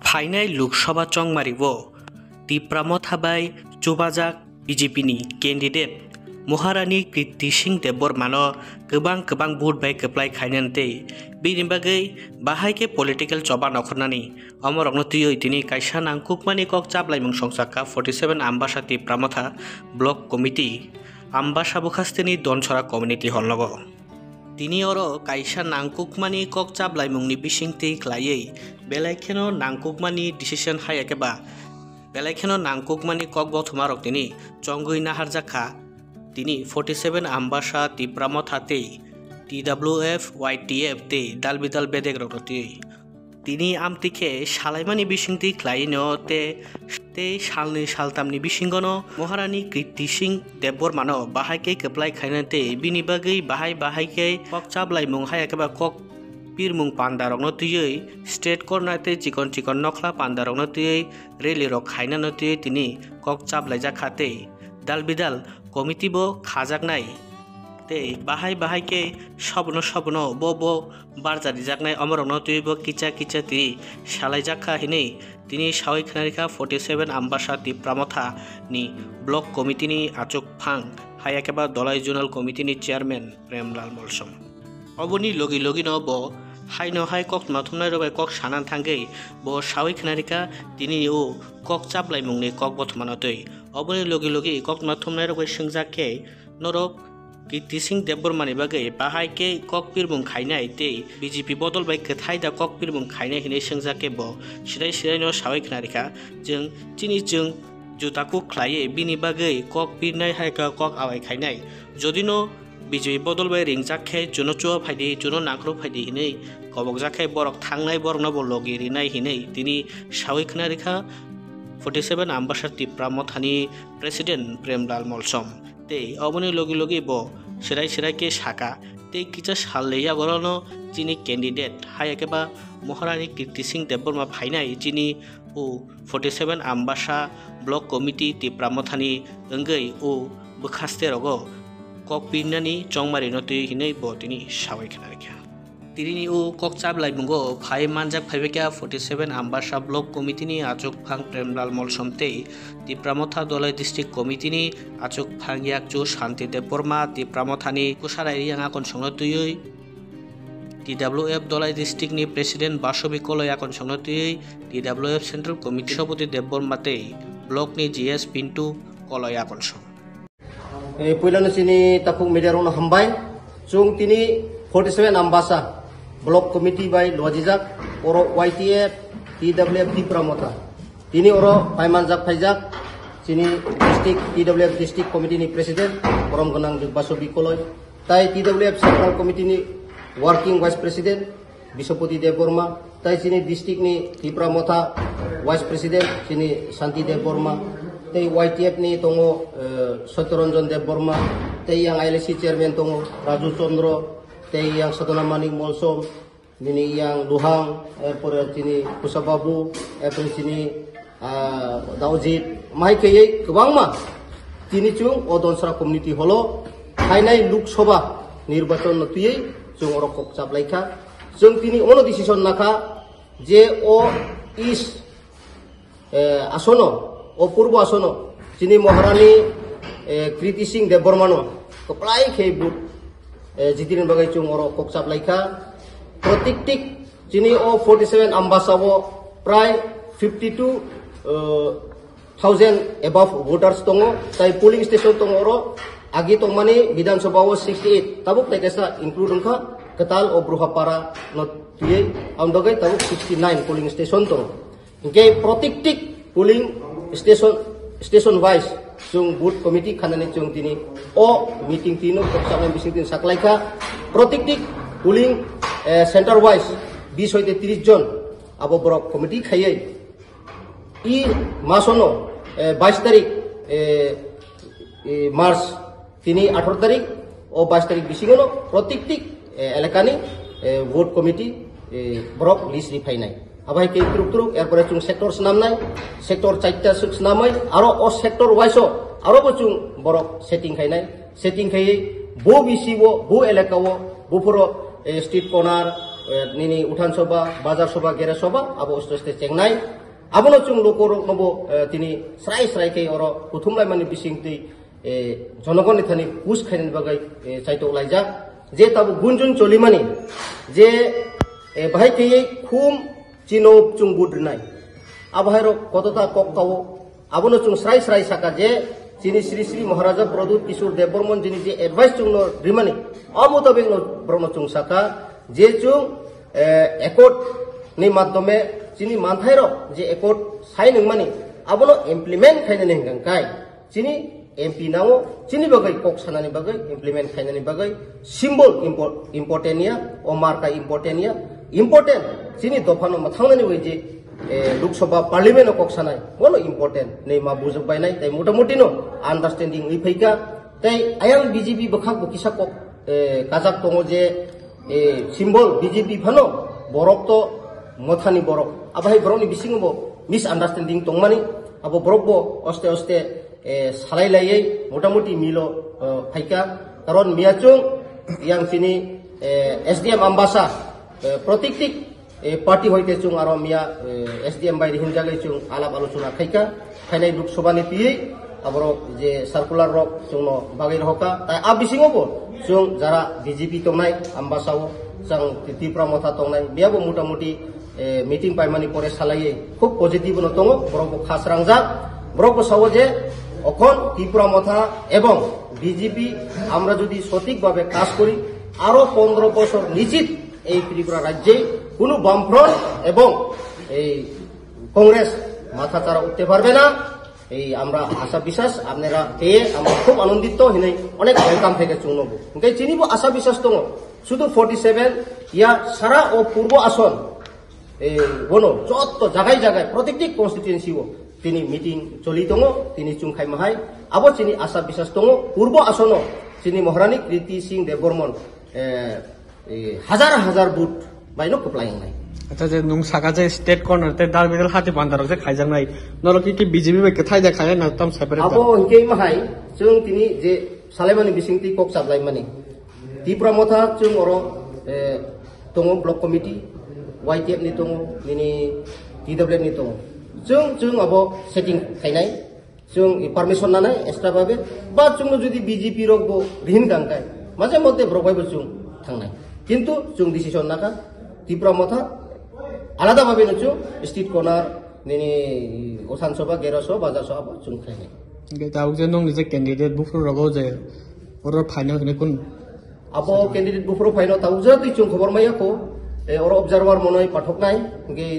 फाइनाय लोकसभा चंगमारिबो तिप्रामो थाबाय चुबाजाक बीजेपीनि कैंडिडेट महारानी कीर्ति सिंह देबबर्मानो गोबां भोट बाय कप्लाय खायनानते बिनि बागै बाहायके पॉलिटिकल चबा नखरनानि अमरंनो तुयै तिनि कायसा नांकुकमानि कक चाबलायमुं संसाका 47 आम्बासा तिप्रामथा ब्लक कमिटी आम्बासा बुखास्तेनि दनसरा कम्युनिटी हलनगो तिनि अरो कायसा नांकुकमानि कक चाबलायमुंनि बिसिंति क्लायै बेलायखेनो नांकुकमानि डिसिशन हायाकेबा बेलायखेनो नांकुकमानि कक बथुमारक तिनि चंगुई नाहारजाखा तिनि 47 आम्बासा तिप्रामथाते TWF YTF ते दालबिदाल बेदेग्रगति तिनि आमतिखे सालायमानि बिसिंति क्लायनो ते सालनि सालतामनि बिसिंगनो महारानी कीर्ति सिंह देबबर्मानो बाहायके कप्लाय खायनाते बिनि बागै बाहायके कक चाबलायमुं हायाकेबा कक पिरमुं पान्दारंनो तुयै स्टेट कर्नाते चिकन नखला पान्दारंनो तुयै रेलिरक खायनानो तुयै तिनि कक चाबलायजाखाते दालबिदाल कमिटिबो खाजागनाय ते बाहायके सबनो बो बारजारि जागनाय अमरंनो तुयबो किचा ति सालायजाखा हिनै तिनि सावै खनारिखा 47 आम्बासा तिप्रामथा नि ब्लक कमिटिनि आचुक फां हायाकेबा दलाई जोनाल कमिटिनि चेयरमैन प्रेमलाल मलसम अबनि लगी बो हाइनो हाय कक नथुमनाय रबाय कक सानान थांगै बो सावै खनारिखा तिनि ओ कक चाबलायमुंनि कक बथमानतै अबनि लगी कक नथुमनाय रबाय सोंजाके नरक कीर्ति सिंह देबबर्मानि बागै बाहायके कक पिरमुं खायनाय ते बीजेपी बदल बाय कथायदा कक पिरमुं खायनाय हिनै सोंजाके बो सिरायनो सावै खनारिखा जों जों जुताखौ ख्लायै बिनि बागै कक पिरनाय हायका कक आवाय खायनाय जदिनो बीजेपी बदल बाय रिंजाखे जुनो चुआ फायदि जुनो नांख्रो फायदि हिनै कबक जाखे बरक थांनाय बरकनो बो लगिरिनाय हिनै तिनि सावै खनारिखा 47 आम्बासा तिप्रामथानि प्रेसिडेंट प्रेमलाल मलसम ते अबनि लगी बो सिराय के साका ते किचा सालैया गरनो जिनि कैंडिडेट हायाकेबा महारानी कीर्ति सिंह देबबर्मा फाइनाय जिनि ओ 47 आम्बासा ब्लक कमिटी तिप्रामथानि अंगै ओ बुखास्ते रगो कक पिरनानि चंगमारिनो तुय हिनै बो तिनि सावै खनारिखा तिरिनि ओ कक चाबलायमुंगो फाइ मानजाक फाइबेका 47 आम्बासा ब्लक कमिटिनि आचुक फां प्रेमलाल मलसमते तिप्रामथा दलाई डिस्ट्रिक्ट कमिटिनि आचुक फां याकचु शांति देबबर्मा तिप्रामथानि कुसारायरि आंगन संनो तुयै TWF दलाई डिस्ट्रिक्टनि प्रेसिडेंट बासबि कलय आंगन संनो तुयै TWF सेंट्रल कमिटी सभापति देबबर्माते ब्लकनि GS पिंटू कलय आंगन सं पुइलानो सिनि तापुक मेडियारनो हामबाय जों तिनि 47 आम्बासा ब्लक कमिटी बाय लजिजाक ओरो YTF TWF तिप्रामथा तिनि ओरो फाइमानजाक फाइजाक तिनि डिस्ट्रिक्ट TWF डिस्ट्रिक्ट कमिटीनि प्रेसिडेंट परम गनां बासबि कलय ताई TWF सेंट्रल कमिटीनि working vice president Bishpati Debbarma ताई तिनि डिस्ट्रिक्टनि तिप्रामथा वाइस प्रेसिडेंट तिनि शांति देबबर्मा ताई YTF नि दङो सत्यरंजन देबबर्मा ताई yang ILC चेयरमैन दङो राजु चंद्र ताई yang सदना मानिक मलसम दिनै yang दुहां एरपर तिनि कुसाबाबु एरपर तिनि दाउजित माइकयै गोबांमा तिनि चुं अदनसरा कम्युनिटी हलो फाइनाय लोकसभा निर्वाचन नतुयै जों रकक चाबलायखा जों तिनि अनो डिसिशन नाखा जे ओ इस आसनो ओ पूर्व आसनो तिनि महारानी कीर्ति सिंह देबबर्मानो कप्लाय खे बुट जिदिन बागै जों रकक चाबलायखा प्रत्येक जिनि ओ 47 आम्बासावो प्राय 52,000 एबव वोटार्स दङ ताई पोलिंग स्टेशन दङ ओरो आगे तंमानि विधानसभावो 68 ताबुक ताइकेसा इंक्लूड अंखा कताल ओ ब्रुहापारा नतुयै आमदगै ताबुक 69 पोलिंग स्टेशन दङ इंके प्रत्येक पोलिंग स्टेशन वाइज जों बूथ कमिटी खानानै जों दिनै ओ मीटिंग तिनो कक्सानाय बिसिं साकलायखा प्रत्येक पोलिंग सेंटर वाइज 20 हयते 30 जन आबो ब्लक कमिटी खायै इ मासनो 22 तारिख मार्च तिनि 18 तारिख ओ 22 तारिख बिसिङनो प्रत्येक एलेकानि वोट कमिटी ब्लक लिस्ट रिफाइनाय आबाय के ट्रुक एरपर जों सेक्टर नामनाय सेक्टर 4टा नामै आरो ओ सेक्टर वाइजो आरो जों ब्लक सेटिं खायनाय बो बिसिबो बो एलेकावो बोफोरो स्ट्रीट कर्नार nini uthan soba bazar soba gera soba abo oste chengnai abono chung lokor nobo tini srai ke oro kuthumlai mani bising ti jonogon ni thani kus khainen bagai chaito laija je tabu gunjun cholimani je bahai ke khum chino chung budnai abhairo kotota kokkawo abono chung srai saka je chini Sri Sri Maharaja Pradut Kishore Dev Burman jini je advice chung no rimani amotabek no brono chung saka je chung ekot ni madhyome chini manthairo je ekot sai ningmani abono implement khaine ninggang kai chini MP nango chini bagai kok sanani bagai implement khainani bagai symbol important ya o marka important chini dofano mathangani weje Lok Sabha Parliament kok sanai wono important nei ma bujak bainai tai motamuti no understanding wi phaika tai ayang BJP bakhak bukisa kok kajak tongo je symbol BJP phano borok to mothani borok abai borok ni bisingo misunderstanding tongmani abo borok bo oste salai lai motamuti milo phaika karon miachung yang sini SDM ambasa protiktik party hoite chung aro mia SDM bai hinjagai chung alap alochona khaika khainai Lok Sabha ni pi aboro je circular rok chung no bagai hoka tai abisingo bo chung jara BJP tongnai ambasao sang Tipra Motha tongnai biabo motamuti meeting paimani pore salai খুব positive no tongo borok khasrangja borok sawo je অখন ত্রিপুরা মথা এবং BJP আমরা যদি সঠিকভাবে কাজ করি আরো 15 বছর নিশ্চিত এই ত্রিপুরা রাজ্যে কোনো বামফ্রন্ট এবং এই কংগ্রেস মাথা তারা উঠতে পারবে না এই আমরা আশা বিশ্বাস আপনারা পেয়ে আমরা খুব আনন্দিত হিনে অনেক ওয়েলকাম থেকে চুনবো ওকে চিনিব আশা বিশ্বাস দङ শুধু 47 ইয়া সারা ও পূর্ব আসন এই বনো যত জায়গায় প্রত্যেকটি কনস্টিটিউয়েন্সিও তিনি মিটিং চলি দङ তিনি চুংখাই মাহাই আবো চিনি আশা বিশ্বাস দङ পূর্ব আসন চিনি মহারানী কীর্তি সিং দেববর্মন হাজার বুট বাইনো কপ্লাই নাই আচ্ছা যে নুং সাকা যে স্টেট কর্নার তে দার মিডল হাতি পান্দারক যে খাইজাং নাই নরক কি বিজেপি বে কথাই দে খায় না তম সেপারেট আবো ইনকে মাহাই जों তিনি যে সালাইমানি বিসিংতি কক চাবলাই মানি ত্রিপুরা মথা जों অর দङ ব্লক কমিটি YTF ni dङ ni TWF ni dङ जों আবো সেটিং খাইনাই जों পারমিশন নানাই এক্সট্রা ভাবে বা जों যদি বিজেপি রকবো রিহিন গাংকাই মাঝে মধ্যে ব্রবাইবো जों থাংনাই কিন্তু जों ডিসিশন নাকা ত্রিপুরা মথা আলাদা ভাবে নচু স্ট্রিট কর্নার নিনি ওসান সভা গেরা সভা বাজার সভা जों খাইনাই তাও যে নং যে ক্যান্ডিডেট বুফর রগো যে ওর ফাইনাল কনে কোন আবো ক্যান্ডিডেট বুফর ফাইনাল তাও যে তুই जों খবর মাইয়াকো ওর অবজারভার মনয় পাঠকনাই গে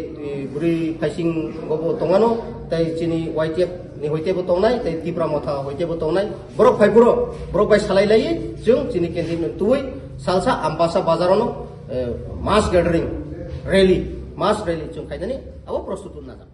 বুরি ফাইসিং গবো তঙানো তাই চিনি YTF ni hoitebo tongnai tai Tipra Motha hoitebo tongnai borok bai salai lai जों चिनि क्यान्डिडेट तुइ सालसा आम्बासा बाजारनो मास गैदरिंग रैली जों खाइदानि अब प्रस्तुत हुन नाजा